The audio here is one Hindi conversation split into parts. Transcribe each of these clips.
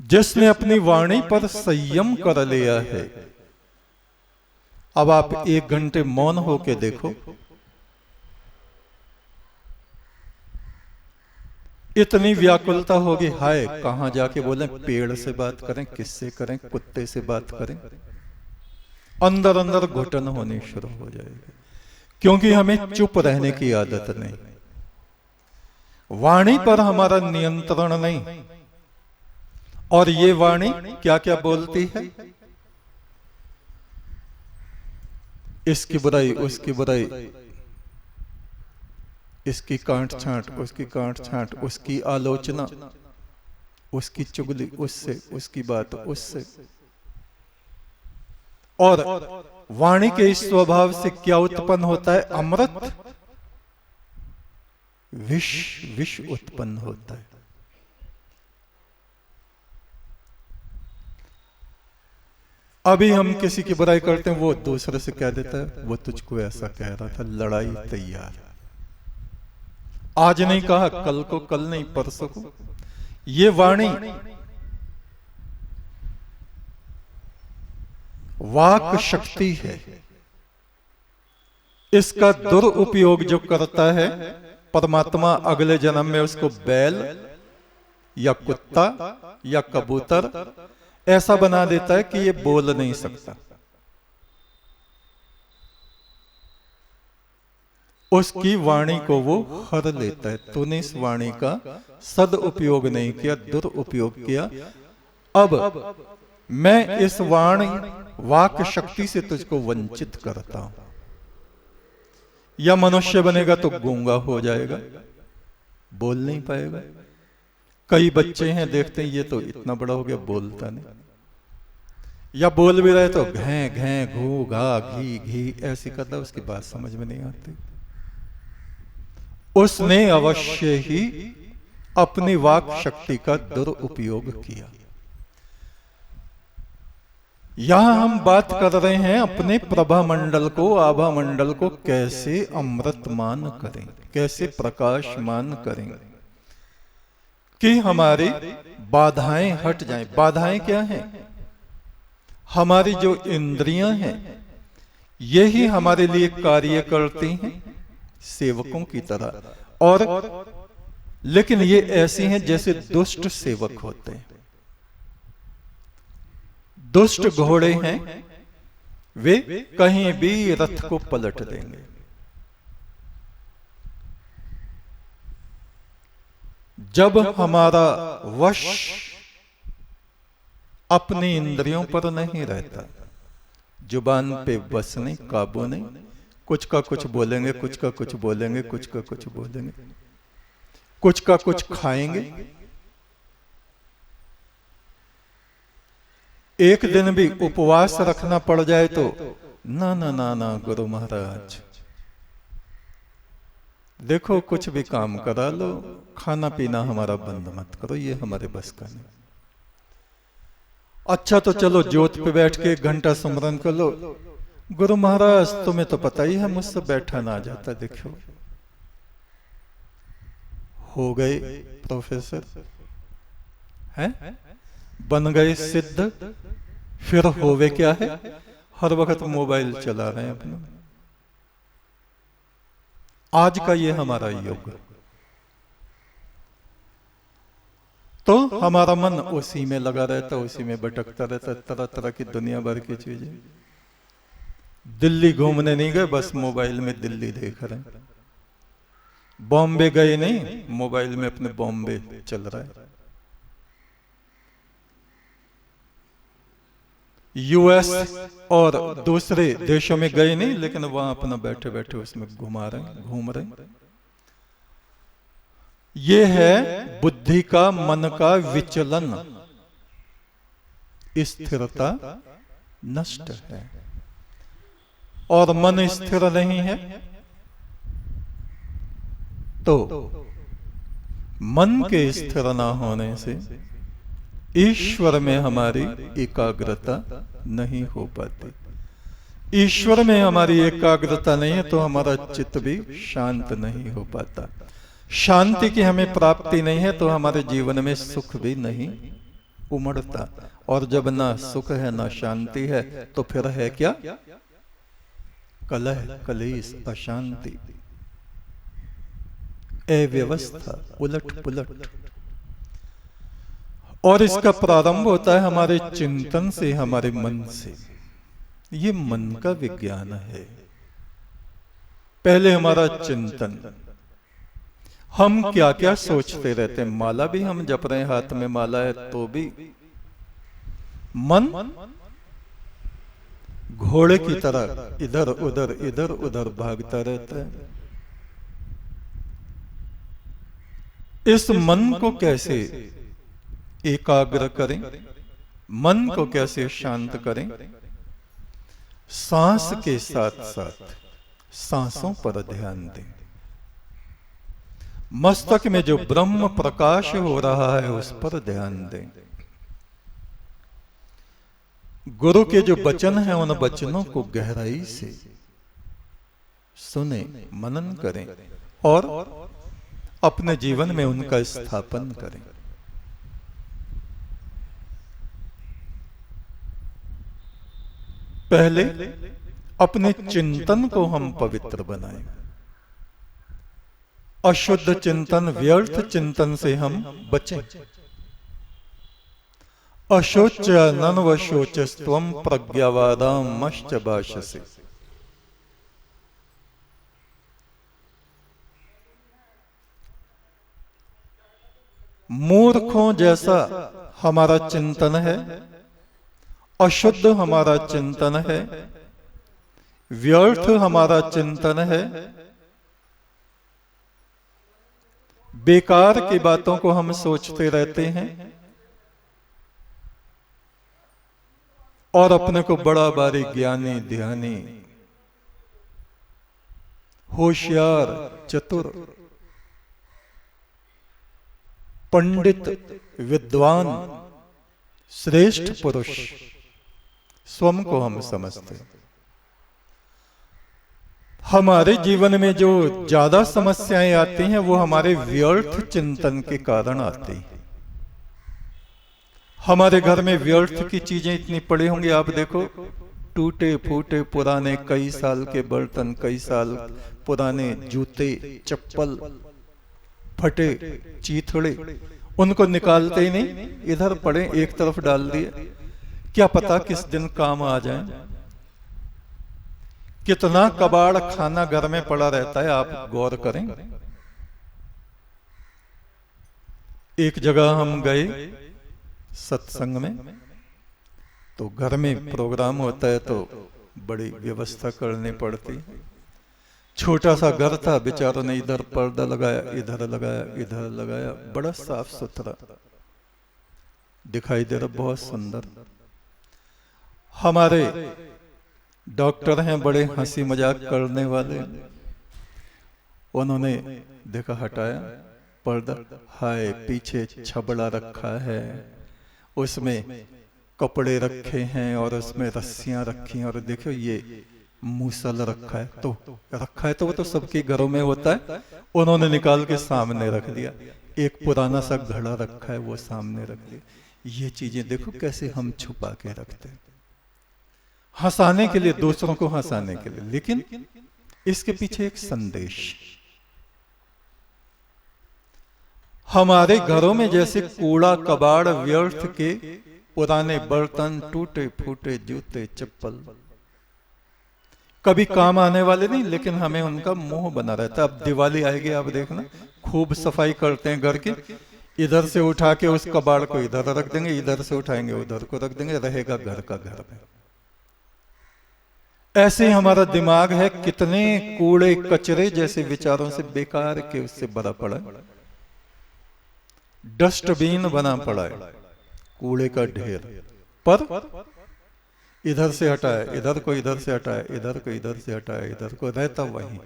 जिसने अपनी वाणी पर संयम कर लिया है। अब आप 1 घंटे मौन होके देखो, इतनी व्याकुलता होगी, हाय कहां जाके बोले, पेड़ से बात करें, किससे करें, कुत्ते से बात करें, अंदर अंदर घुटन होनी शुरू हो जाएगी, क्योंकि हमें चुप रहने की आदत नहीं, वाणी पर हमारा नियंत्रण नहीं। और ये वाणी क्या क्या बोलती है, इसकी बुराई, उसकी बुराई, इसकी कांट छांट, उसकी कांट छांट, उसकी आलोचना, उसकी चुगली उससे, उसकी बात उससे। और वाणी के इस स्वभाव से क्या उत्पन्न होता है, अमृत विष, विष उत्पन्न होता है। अभी हम किसी की बुराई करते हैं, वो दूसरे से कह देता है, वो तुझको ऐसा कह रहा था, लड़ाई तैयार। आज नहीं कहा, कल को, कल नहीं परसों को। ये वाणी वाक शक्ति है। इसका दुरुपयोग जो करता है, परमात्मा अगले जन्म में उसको बैल या कुत्ता या कबूतर ऐसा बना देता है कि ये बोल नहीं सकता। उसकी वाणी को वो हर लेता है। तूने इस वाणी का सदुपयोग नहीं किया, दुरुपयोग किया। अब मैं इस वाणी वाक शक्ति से तुझको वंचित करता हूं। या मनुष्य बनेगा तो गूंगा हो जाएगा, बोल नहीं पाएगा। कई बच्चे हैं, देखते हैं ये तो इतना बड़ा हो गया, बोलता नहीं, या बोल भी रहे तो घे घे घू घा घी घी ऐसी करता, उसकी बात समझ में नहीं आती। उसने अवश्य ही अपनी वाक शक्ति का दुरुपयोग किया। यहां हम बात कर रहे हैं अपने प्रभा मंडल को, आभा मंडल को कैसे अमृतमान करें, कैसे प्रकाशमान करें कि हमारी बाधाएं हट जाएं। बाधाएं क्या हैं? हमारी जो इंद्रियां हैं, यही हमारे लिए कार्य करती हैं सेवकों की तरह। और लेकिन ये ऐसी हैं जैसे दुष्ट सेवक होते हैं। दुष्ट घोड़े हैं, वे कहीं भी रथ को पलट देंगे। जब हमारा वश अपनी इंद्रियों पर नहीं रहता, जुबान पे बस नहीं, काबू नहीं, कुछ का कुछ बोलेंगे, कुछ का कुछ बोलेंगे, कुछ का कुछ बोलेंगे, कुछ का कुछ खाएंगे। एक दिन भी उपवास रखना पड़ जाए तो ना ना ना ना गुरु महाराज, देखो कुछ भी काम करा लो, खाना पीना हमारा बंद मत करो, ये हमारे बस का नहीं। अच्छा तो चलो ज्योत पे बैठ के 1 घंटा सुमरन कर लो। गुरु महाराज तुम्हें तो पता ही है मुझसे बैठा ना जाता, देखो हो गए प्रोफेसर हैं, बन गए सिद्ध, फिर होवे क्या है, हर वक्त मोबाइल चला रहे हैं अपने। आज का ये हमारा युग, तो हमारा मन उसी में लगा रहता, उसी में भटकता रहता, तरह तरह की दुनिया भर की चीजें। दिल्ली घूमने नहीं गए, बस मोबाइल में दिल्ली देख रहे हैं। बॉम्बे गए नहीं, मोबाइल में अपने बॉम्बे चल रहा है। यूएस और दूसरे देशों में गए नहीं, लेकिन वहां अपना बैठे बैठे उसमें घुमा रहे हैं, घूम रहे हैं। ये है बुद्धि का, मन का विचलन, स्थिरता नष्ट है। और मन स्थिर नहीं है तो मन के स्थिर ना होने से ईश्वर में हमारी एकाग्रता नहीं हो पाती। ईश्वर में हमारी एकाग्रता नहीं है तो हमारा चित्त भी शांत नहीं हो पाता। शांति की हमें प्राप्ति नहीं है तो हमारे जीवन में सुख भी नहीं उमड़ता। और जब ना सुख है ना शांति है तो फिर है क्या? कलह, कलेश, अशांति, अव्यवस्था, उलट पुलट। और इसका प्रारंभ होता है हमारे चिंतन से, हमारे मन से। ये मन का विज्ञान है। पहले हमारा चिंतन, हम क्या क्या सोचते रहते हैं। माला भी हम जप रहे हैं, हाथ में माला है तो भी मन घोड़े की तरह इधर उधर भागता रहता है। इस मन को कैसे एकाग्र करें, मन को कैसे शांत करें? सांस के साथ साथ सांसों पर ध्यान दें। मस्तक में जो ब्रह्म प्रकाश हो रहा है उस पर ध्यान दें। गुरु के जो वचन हैं उन वचनों को गहराई से सुने, मनन करें और अपने जीवन में उनका स्थापन करें। पहले अपने चिंतन को हम पवित्र बनाएं। अशुद्ध चिंतन, व्यर्थ चिंतन से हम बचें। अशोच नन्वशोचस्त्वं प्रज्ञावादामश्च भाषसे। मूर्खों जैसा हमारा चिंतन है, अशुद्ध हमारा चिंतन है, व्यर्थ हमारा चिंतन है, बेकार की बातों को हम सोचते रहते हैं और अपने को बड़ा भारी ज्ञानी, ध्यानी, होशियार, चतुर, पंडित, विद्वान, श्रेष्ठ पुरुष स्वयं को हम समझते हैं। हमारे जीवन में जो ज्यादा समस्याएं आती हैं वो हमारे व्यर्थ चिंतन के कारण आती हैं। हमारे घर में व्यर्थ की चीजें इतनी पड़ी होंगी, आप देखो, टूटे फूटे पुराने कई साल के बर्तन, कई साल पुराने जूते, चप्पल, फटे चीथड़े, उनको निकालते ही नहीं, इधर पड़े, एक तरफ डाल दिए, क्या पता किस दिन काम आ जाए। कितना कबाड़ खाना घर में पड़ा रहता है, आप गौर करें। एक जगह हम गए सत्संग में, तो घर में प्रोग्राम होता है तो बड़ी व्यवस्था करनी पड़ती। छोटा सा घर था, बेचारों ने इधर पर्दा लगाया, इधर लगाया, इधर लगाया, बड़ा साफ सुथरा दिखाई दे रहा, बहुत सुंदर। हमारे डॉक्टर हैं बड़े हंसी मजाक करने वाले, उन्होंने देखा, हटाया पर्दा, हाय पीछे छबड़ा रखा है, उसमें कपड़े रखे हैं और उसमें रस्सियां रखी हैं, और देखो ये मूसल रखा है, तो वो तो सबके घरों में होता है, उन्होंने निकाल के सामने रख दिया। एक पुराना सा घड़ा रखा है, वो सामने रख दिया। ये चीजें देखो कैसे हम छुपा के रखते हैं, हंसाने के लिए, दूसरों को हंसाने के लिए, लेकिन इसके पीछे एक संदेश। हमारे घरों में जैसे कूड़ा कबाड़, व्यर्थ के पुराने बर्तन, टूटे फूटे जूते, चप्पल, कभी काम आने वाले नहीं, लेकिन हमें उनका मोह बना रहता है। अब दिवाली आएगी, आप देखना, खूब सफाई करते हैं घर की, इधर से उठा के उस कबाड़ को इधर रख देंगे, इधर से उठाएंगे उधर को रख देंगे, रहेगा घर का घर में। ऐसे ही हमारा दिमाग है, कितने कूड़े कचरे जैसे विचारों से, बेकार के उससे भरा पड़ा है, डस्टबिन बना पड़ा है, कूड़े का ढेर, पर इधर से हटाए, इधर को इधर से हटाए, इधर को इधर से हटाए, इधर को, रहता वहीं।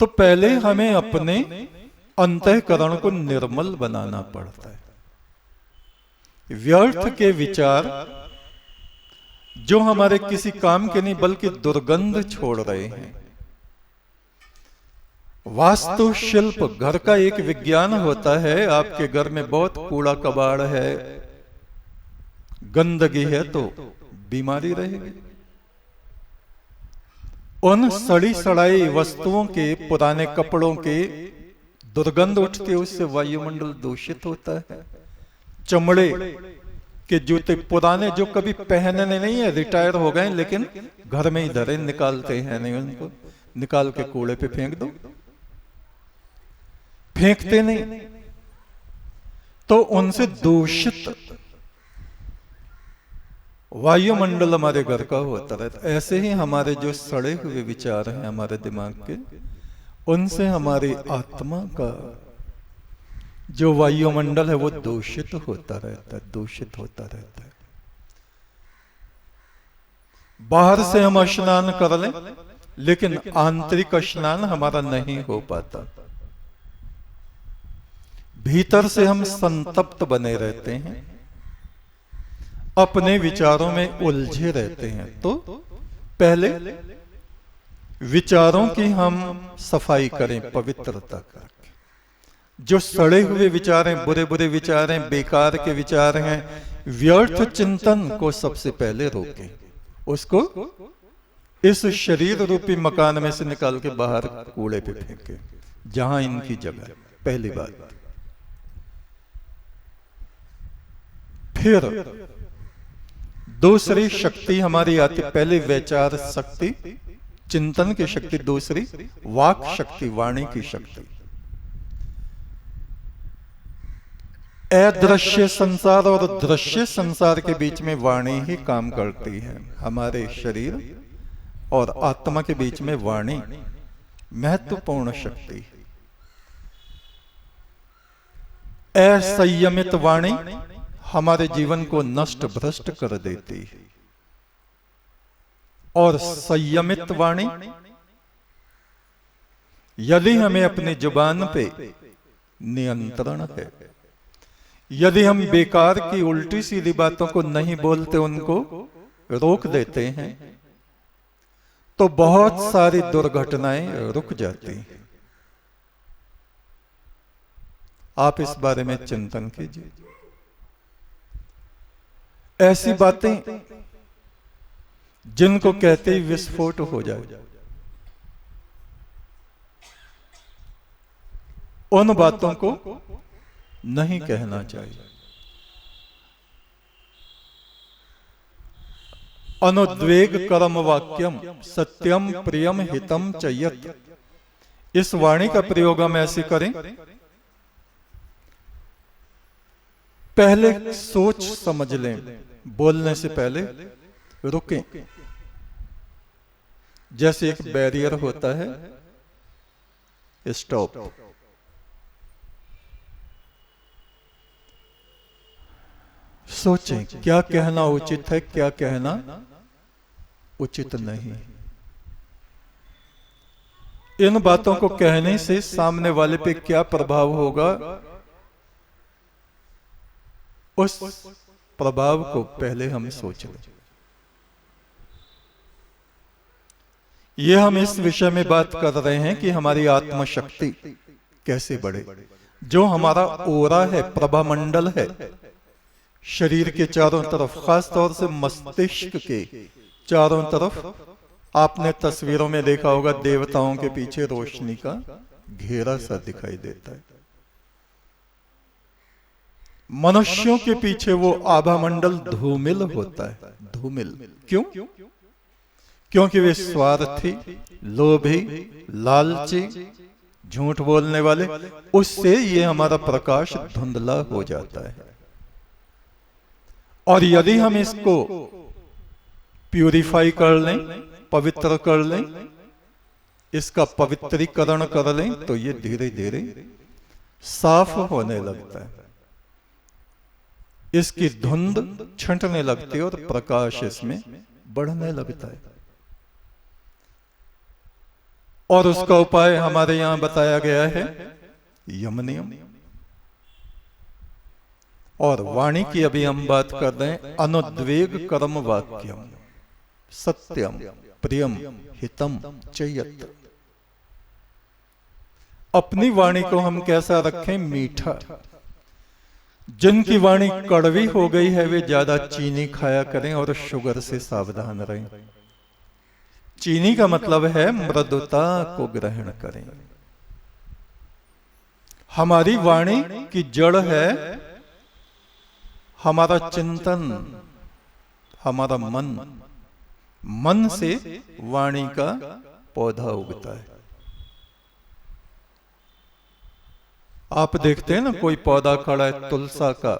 तो पहले हमें अपने अंतःकरण को निर्मल बनाना पड़ता है। व्यर्थ के विचार जो हमारे किसी काम के नहीं बल्कि दुर्गंध छोड़ रहे हैं, वास्तु शिल्प घर का एक विज्ञान होता है। आपके घर में बहुत कूड़ा कबाड़ है, गंदगी है, तो बीमारी रहेगी। उन सड़ी सड़ाई वस्तुओं के, पुराने कपड़ों के दुर्गंध उठती है, उससे वायुमंडल दूषित होता है। चमड़े के जूते पुराने जो कभी पहनने नहीं है, रिटायर हो गए, लेकिन घर में ही धरे, निकालते हैं नहीं, उनको निकाल के कूड़े पे फेंक दो, फेंकते नहीं, तो उनसे दूषित वायुमंडल हमारे घर का होता रहता। ऐसे ही हमारे जो सड़े हुए विचार हैं हमारे दिमाग के, उनसे हमारी आत्मा का जो वायुमंडल है वो दूषित होता रहता है, दूषित होता रहता है। बाहर से हम स्नान कर लें, लेकिन आंतरिक स्नान हमारा नहीं हो पाता। भीतर से हम संतप्त बने रहते हैं, अपने विचारों में उलझे रहते हैं। तो पहले विचारों की हम सफाई करें, पवित्रता करके। जो सड़े हुए विचार हैं, बुरे बुरे विचार हैं, बेकार के विचार हैं, व्यर्थ चिंतन को सबसे पहले रोकें। उसको इस शरीर रूपी मकान में से निकाल के बाहर कूड़े पे फेंकें, जहां इनकी जगह। पहली बात। फिर दूसरी शक्ति हमारी आती, पहले विचार शक्ति, चिंतन की शक्ति, दूसरी वाक शक्ति, वाणी की शक्ति। अदृश्य संसार और दृश्य संसार के बीच में वाणी ही काम करती है। हमारे शरीर और आत्मा के बीच में वाणी महत्वपूर्ण शक्ति है। असंयमित वाणी हमारे जीवन को नष्ट भ्रष्ट कर देती है, और संयमित वाणी यदि हमें अपनी जुबान पे नियंत्रण है, यदि हम बेकार की उल्टी सीधी बातों को नहीं बोलते, उनको रोक देते हैं, तो बहुत सारी दुर्घटनाएं रुक जाती हैं। आप इस बारे में चिंतन कीजिए। ऐसी बातें जिनको कहते ही विस्फोट हो जाए, उन बातों को नहीं कहना चाहिए। अनुद्वेग कर्म वाक्यम सत्यम प्रियम हितम चयत। इस वाणी का प्रयोग हम ऐसे करें, पहले सोच समझ लें, बोलने से पहले रुकें। जैसे एक बैरियर होता है, स्टॉप। सोचें क्या कहना उचित है, क्या कहना उचित नहीं। इन बातों को कहने से सामने वाले पे क्या प्रभाव होगा, उस प्रभाव को पहले हम सोच लें। ये हम इस विषय में बात कर रहे हैं कि हमारी आत्मशक्ति कैसे बढ़े। जो हमारा ओरा है, प्रभामंडल है, शरीर के चारों तरफ, खास तौर से मस्तिष्क के चारों तरफ, आपने तस्वीरों में देखा होगा देवताओं के पीछे रोशनी का घेरा सा दिखाई देता है। मनुष्यों के पीछे वो आभामंडल धूमिल होता है। धूमिल क्यों? क्योंकि वे स्वार्थी, लोभी, लालची, झूठ बोलने वाले, उससे ये हमारा प्रकाश धुंधला हो जाता है। और यदि हम इसको प्यूरिफाई कर लें, पवित्र कर लें, इसका पवित्रीकरण कर लें, तो ये धीरे धीरे साफ होने लगता है। इसकी धुंध छंटने लगती है और प्रकाश इसमें बढ़ने लगता है। और उसका उपाय हमारे यहां बताया गया है, यम नियम। और वाणी की अभी हम बात कर रहे हैं, अनुद्वेग कर्म वाक्यम सत्यम प्रियम हितम चयत। अपनी वाणी को हम कैसा रखें? मीठा। जिनकी वाणी कड़वी हो गई है वे ज्यादा चीनी खाया करें और शुगर से सावधान रहें। चीनी का मतलब है मृदुता को ग्रहण करें। हमारी वाणी की जड़ है हमारा चिंतन, हमारा मन। मन से वाणी का पौधा उगता है। आप देखते हैं ना, कोई पौधा खड़ा है, तुलसा का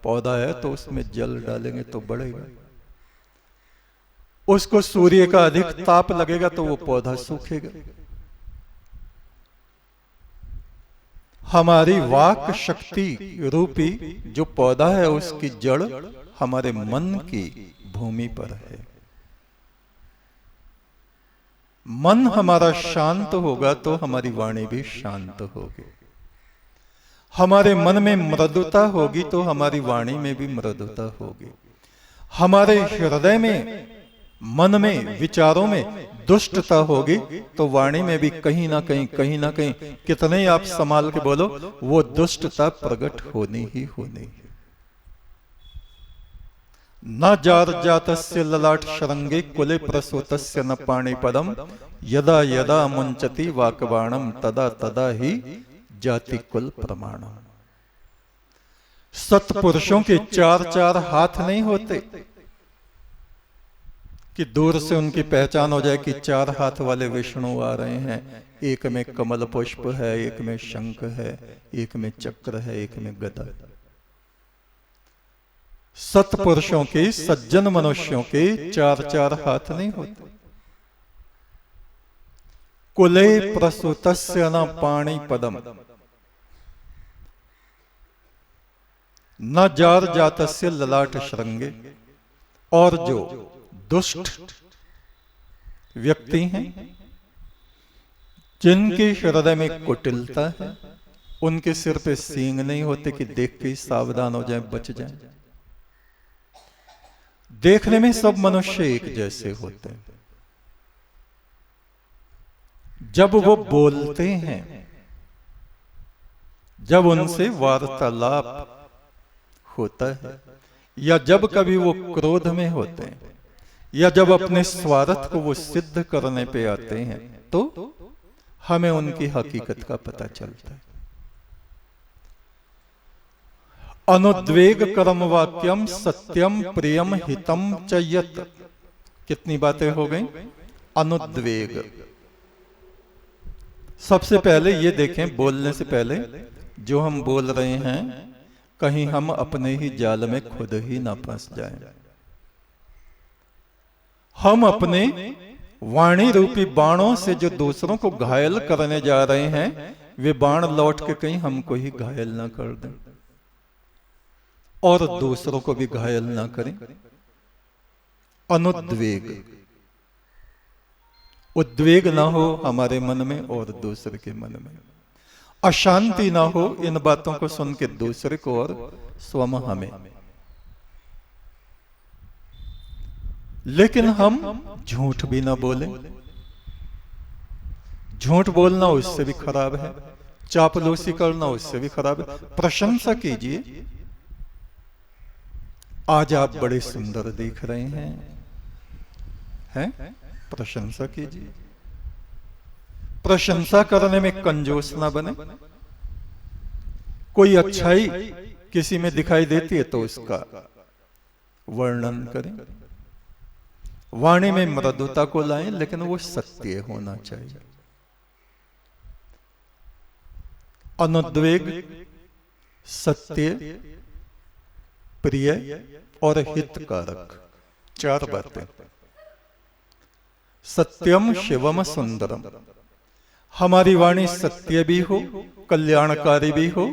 पौधा है, तो उसमें जल डालेंगे तो बढ़ेगा। उसको सूर्य का अधिक ताप लगेगा तो वो पौधा सूखेगा। हमारी वाक शक्ति रूपी जो पौधा है उसकी जड़ हमारे मन की भूमि पर है। मन हमारा शांत होगा तो हमारी वाणी भी शांत होगी। हमारे मन में मृदुता होगी तो हमारी वाणी में भी मृदुता होगी। हमारे हृदय में, मन में, विचारों में दुष्टता होगी तो वाणी में भी कहीं ना कहीं कितने आप संभाल के बोलो, वो दुष्टता प्रकट होनी ही होनी है। न जार जातस्य ललाट शरंगे कुले प्रसूतस्य न पाणि पदम यदा यदा मुंचति वाकबाणम तदा तदा ही जाति कुल प्रमाणम। सत्पुरुषों के चार चार हाथ नहीं होते कि दूर से उनकी पहचान हो जाए कि चार हाथ वाले विष्णु आ रहे हैं। एक में कमल पुष्प है, एक में शंख है, एक में चक्र है, एक में गदा। सत्पुरुषों के, सज्जन मनुष्यों के चार चार हाथ नहीं होते। कुले प्रसूतस्य न पाणि पदम न जार जातस्य ललाट श्रृंगे। और जो दुष्ट व्यक्ति हैं, जिनके हृदय में कुटिलता है, उनके सिर पे सींग नहीं होते कि देख के सावधान हो जाए, बच जाए। देखने में सब मनुष्य एक जैसे होते हैं। जब वो बोलते हैं, जब उनसे वार्तालाप होता है, या जब कभी वो क्रोध में होते हैं, या जब अपने स्वार्थ को वो सिद्ध करने पे आते हैं, तो हमें उनकी हकीकत का पता चलता है। अनुद्वेग कर्म वाक्यम सत्यम प्रियम हितम च यत्। कितनी बातें हो गई? अनुद्वेग। सबसे पहले ये देखें, बोलने से पहले जो हम बोल रहे हैं कहीं हम अपने ही जाल में खुद ही ना फंस जाएं। हम अपने वाणी रूपी बाणों से जो दूसरों को घायल करने जा रहे हैं, वे बाण लौट के कहीं हमको ही घायल ना कर दें और दूसरों को भी घायल ना करें। अनुद्वेग, उद्वेग ना हो हमारे मन में और दूसरे के मन में, अशांति ना हो इन बातों को सुन के दूसरे को और स्वयं हमें। लेकिन हम झूठ भी ना बोलें। झूठ बोलना उससे भी खराब है, चापलूसी करना उससे भी खराब है। प्रशंसा कीजिए, आज आप बड़े सुंदर दिख रहे हैं? प्रशंसा कीजिए। प्रशंसा करने में कंजूस ना बने। कोई अच्छाई किसी में दिखाई देती है तो उसका वर्णन करें। वाणी में मृदुता को लाएं, लेकिन वो सत्य होना चाहिए। अनुद्वेग, सत्य, प्रिय और हितकारक, चार बातें। सत्यम शिवम सुंदरम। हमारी वाणी सत्य भी हो, कल्याणकारी भी हो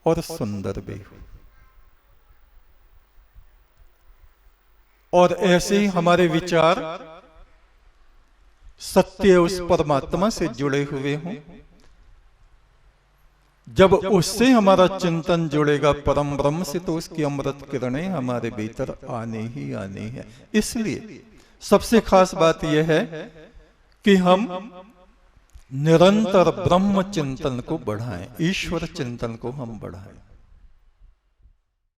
और सुंदर भी हो। और ऐसे ही हमारे विचार सत्य उस परमात्मा से जुड़े हुए हों। जब उससे हमारा चिंतन जुड़ेगा परम ब्रह्म से, तो उसकी अमृत किरणें हमारे भीतर आने ही आनी है। इसलिए सबसे खास बात यह है कि हम निरंतर ब्रह्म चिंतन को बढ़ाएं, ईश्वर चिंतन को हम बढ़ाएं।